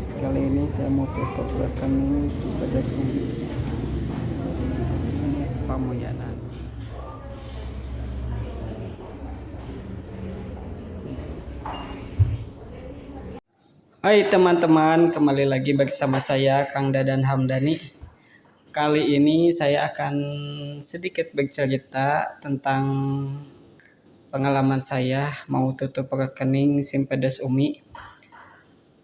guys, kali ini saya mau tutup rekening Simpedes Umi. Ini Pamuyanan. Hai teman-teman, kembali lagi bersama saya Kang Dadan Hamdani. Kali ini saya akan sedikit bercerita tentang pengalaman saya mau tutup rekening Simpedes Umi.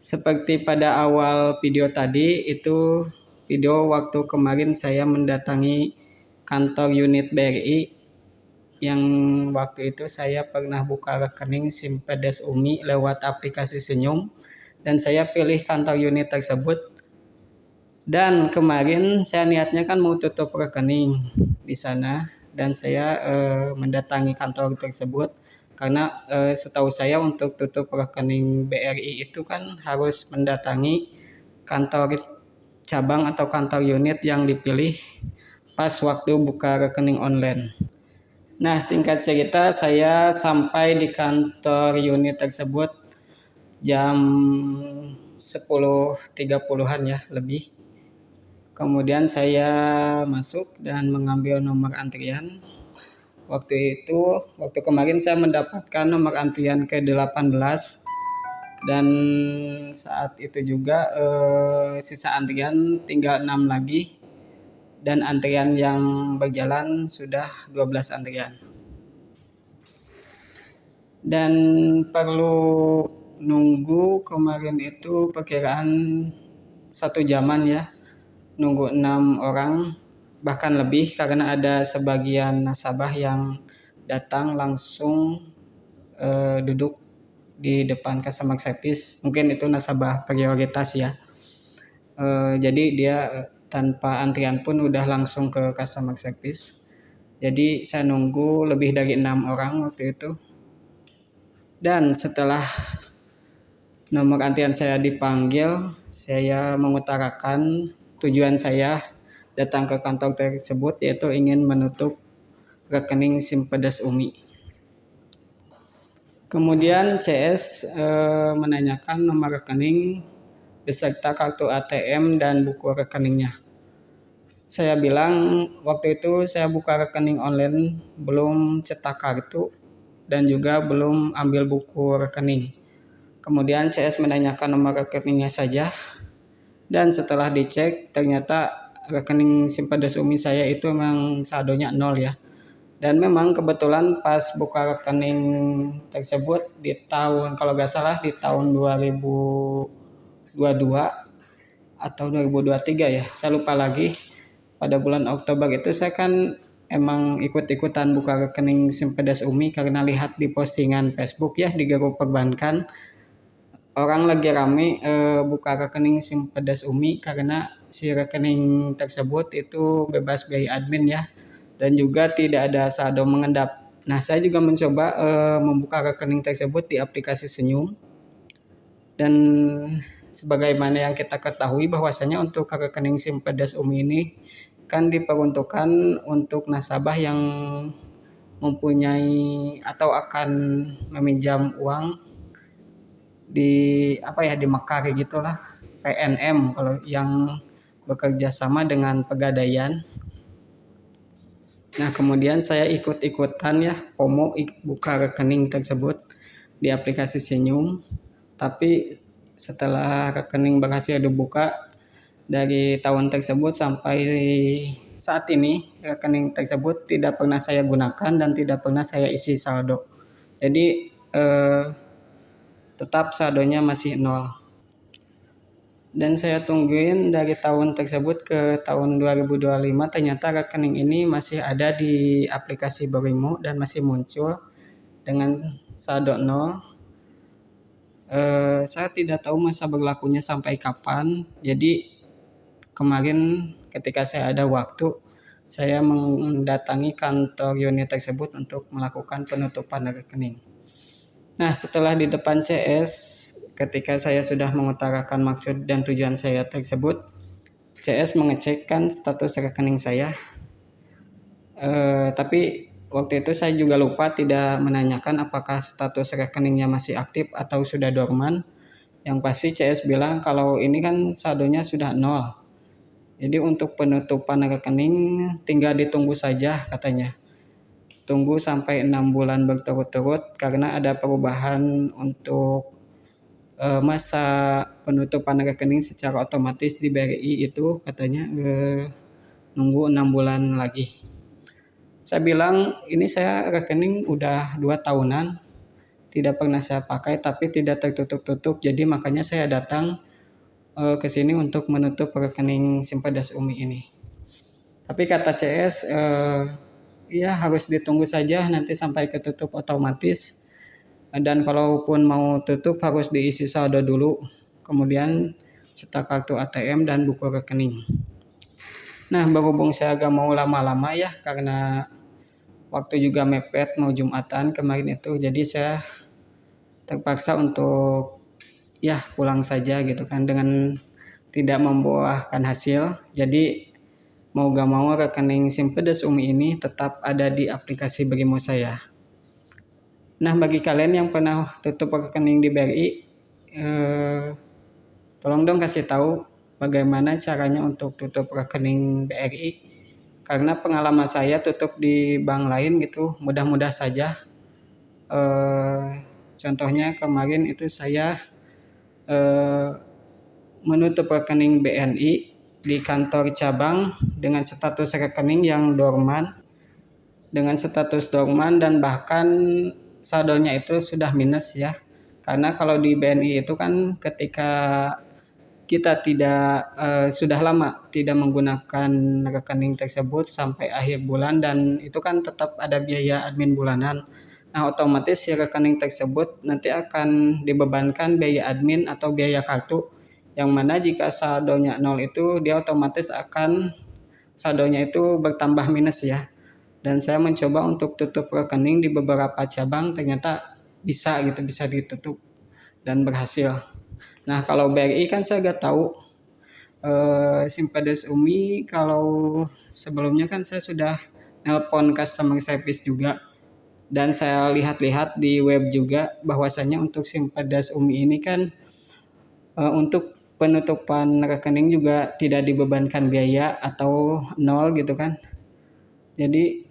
Seperti pada awal video tadi, itu video waktu kemarin saya mendatangi kantor unit BRI yang waktu itu saya pernah buka rekening Simpedes Umi lewat aplikasi Senyum dan saya pilih kantor unit tersebut. Dan kemarin saya niatnya kan mau tutup rekening di sana dan saya mendatangi kantor tersebut. Karena setahu saya untuk tutup rekening BRI itu kan harus mendatangi kantor cabang atau kantor unit yang dipilih pas waktu buka rekening online. Nah, singkat cerita saya sampai di kantor unit tersebut jam 10.30-an ya lebih. Kemudian saya masuk dan mengambil nomor antrian. Waktu kemarin saya mendapatkan nomor antrian ke-18 dan saat itu juga sisa antrian tinggal 6 lagi dan antrian yang berjalan sudah 12 antrian. Dan perlu nunggu kemarin itu perkiraan 1 jaman ya, nunggu 6 orang bahkan lebih karena ada sebagian nasabah yang datang langsung duduk di depan customer service. Mungkin itu nasabah prioritas ya. Jadi dia tanpa antrian pun udah langsung ke customer service. Jadi saya nunggu lebih dari 6 orang waktu itu. Dan setelah nomor antrian saya dipanggil, saya mengutarakan tujuan saya datang ke kantor tersebut yaitu ingin menutup rekening Simpedes Umi. Kemudian CS menanyakan nomor rekening beserta kartu ATM dan buku rekeningnya. Saya bilang waktu itu saya buka rekening online, belum cetak kartu dan juga belum ambil buku rekening. Kemudian CS menanyakan nomor rekeningnya saja dan setelah dicek ternyata rekening Simpedes Umi saya itu memang saldonya 0 ya. Dan memang kebetulan pas buka rekening tersebut di tahun, kalau nggak salah di tahun 2022 atau 2023 ya, saya lupa lagi. Pada bulan Oktober itu saya kan emang ikut-ikutan buka rekening Simpedes Umi karena lihat di postingan Facebook ya di grup perbankan. Orang lagi rame buka rekening Simpedes Umi karena si rekening tersebut itu bebas biaya admin ya dan juga tidak ada saldo mengendap. Nah, saya juga mencoba membuka rekening tersebut di aplikasi Senyum. Dan sebagaimana yang kita ketahui bahwasanya untuk rekening Simpedes Umi ini kan diperuntukkan untuk nasabah yang mempunyai atau akan meminjam uang di Mekar gitulah, PNM kalau yang bekerja sama dengan Pegadaian. Nah, kemudian saya ikut-ikutan ya FOMO buka rekening tersebut di aplikasi Senyum. Tapi setelah rekening berhasil dibuka dari tahun tersebut sampai saat ini rekening tersebut tidak pernah saya gunakan dan tidak pernah saya isi saldo. Jadi tetap saldonya masih 0. Dan saya tungguin dari tahun tersebut ke tahun 2025 ternyata rekening ini masih ada di aplikasi Borimo dan masih muncul dengan saldo 0. Saya tidak tahu masa berlakunya sampai kapan. Jadi kemarin ketika saya ada waktu, saya mendatangi kantor unit tersebut untuk melakukan penutupan rekening. Nah, setelah di depan CS, ketika saya sudah mengutarakan maksud dan tujuan saya tersebut, CS mengecekkan status rekening saya. Tapi waktu itu saya juga lupa tidak menanyakan apakah status rekeningnya masih aktif atau sudah dorman. Yang pasti CS bilang kalau ini kan saldonya sudah nol. Jadi untuk penutupan rekening tinggal ditunggu saja katanya. Tunggu sampai 6 bulan berturut-turut karena ada perubahan untuk masa penutupan rekening secara otomatis di BRI itu katanya nunggu 6 bulan lagi. Saya bilang ini saya rekening udah 2 tahunan tidak pernah saya pakai tapi tidak tertutup-tutup, jadi makanya saya datang ke sini untuk menutup rekening Simpedas Umi ini. Tapi kata CS ya harus ditunggu saja nanti sampai ketutup otomatis, dan kalaupun mau tutup harus diisi saldo dulu, kemudian cetak kartu ATM dan buku rekening. Nah, berhubung saya agak mau lama-lama ya karena waktu juga mepet mau Jumatan kemarin itu, jadi saya terpaksa untuk ya pulang saja gitu kan dengan tidak membuahkan hasil. Jadi mau gak mau rekening Simpedas Umi ini tetap ada di aplikasi Brimo saya. Nah, bagi kalian yang pernah tutup rekening di BRI, tolong dong kasih tahu bagaimana caranya untuk tutup rekening BRI. Karena pengalaman saya tutup di bank lain gitu mudah-mudah saja. Contohnya kemarin itu saya menutup rekening BNI di kantor cabang dengan status rekening yang dorman, dan bahkan saldonya itu sudah minus ya. Karena kalau di BNI itu kan ketika kita sudah lama tidak menggunakan rekening tersebut sampai akhir bulan, dan itu kan tetap ada biaya admin bulanan. Nah, otomatis si rekening tersebut nanti akan dibebankan biaya admin atau biaya kartu, yang mana jika saldonya nol itu dia otomatis akan saldonya itu bertambah minus ya. Dan saya mencoba untuk tutup rekening di beberapa cabang, ternyata bisa ditutup dan berhasil. Nah, kalau BRI kan saya nggak tahu. Simpedas Umi kalau sebelumnya kan saya sudah nelpon customer service juga. Dan saya lihat-lihat di web juga bahwasanya untuk Simpedas Umi ini kan untuk penutupan rekening juga tidak dibebankan biaya atau nol gitu kan. Jadi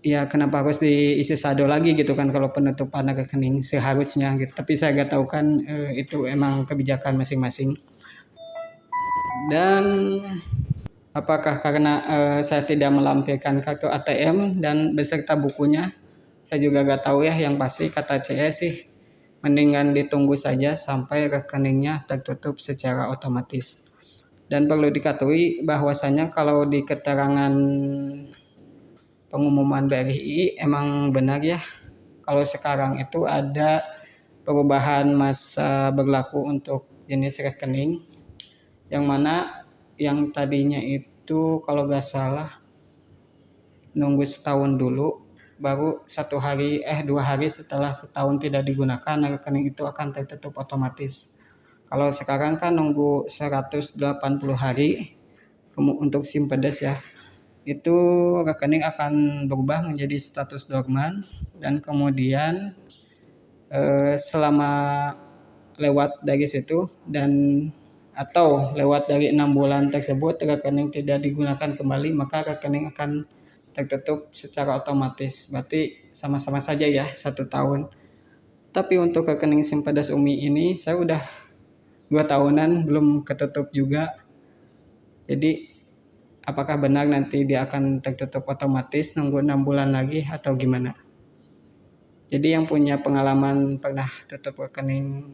ya kenapa harus diisi saldo lagi gitu kan kalau penutupan rekening seharusnya gitu. Tapi saya nggak tahu kan itu emang kebijakan masing-masing. Dan apakah karena saya tidak melampirkan kartu ATM dan beserta bukunya, saya juga nggak tahu ya. Yang pasti kata CS sih mendingan ditunggu saja sampai rekeningnya tertutup secara otomatis. Dan perlu diketahui bahwasanya kalau di keterangan pengumuman BRI emang benar ya, kalau sekarang itu ada perubahan masa berlaku untuk jenis rekening, yang mana yang tadinya itu kalau nggak salah nunggu setahun dulu, baru 2 hari setelah setahun tidak digunakan rekening itu akan tertutup otomatis. Kalau sekarang kan nunggu 180 hari untuk Simpedas ya, itu rekening akan berubah menjadi status dorman, dan kemudian selama lewat dari situ atau lewat dari 6 bulan tersebut rekening tidak digunakan kembali, maka rekening akan tertutup secara otomatis. Berarti sama-sama saja ya 1 tahun. Tapi untuk rekening Simpedas Umi ini saya udah 2 tahunan belum ketutup juga. Jadi apakah benar nanti dia akan tertutup otomatis nunggu 6 bulan lagi atau gimana? Jadi yang punya pengalaman pernah tutup rekening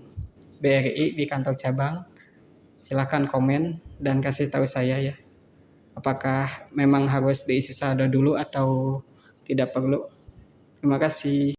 BRI di kantor cabang, silakan komen dan kasih tahu saya ya. Apakah memang harus diisi saldo dulu atau tidak perlu? Terima kasih.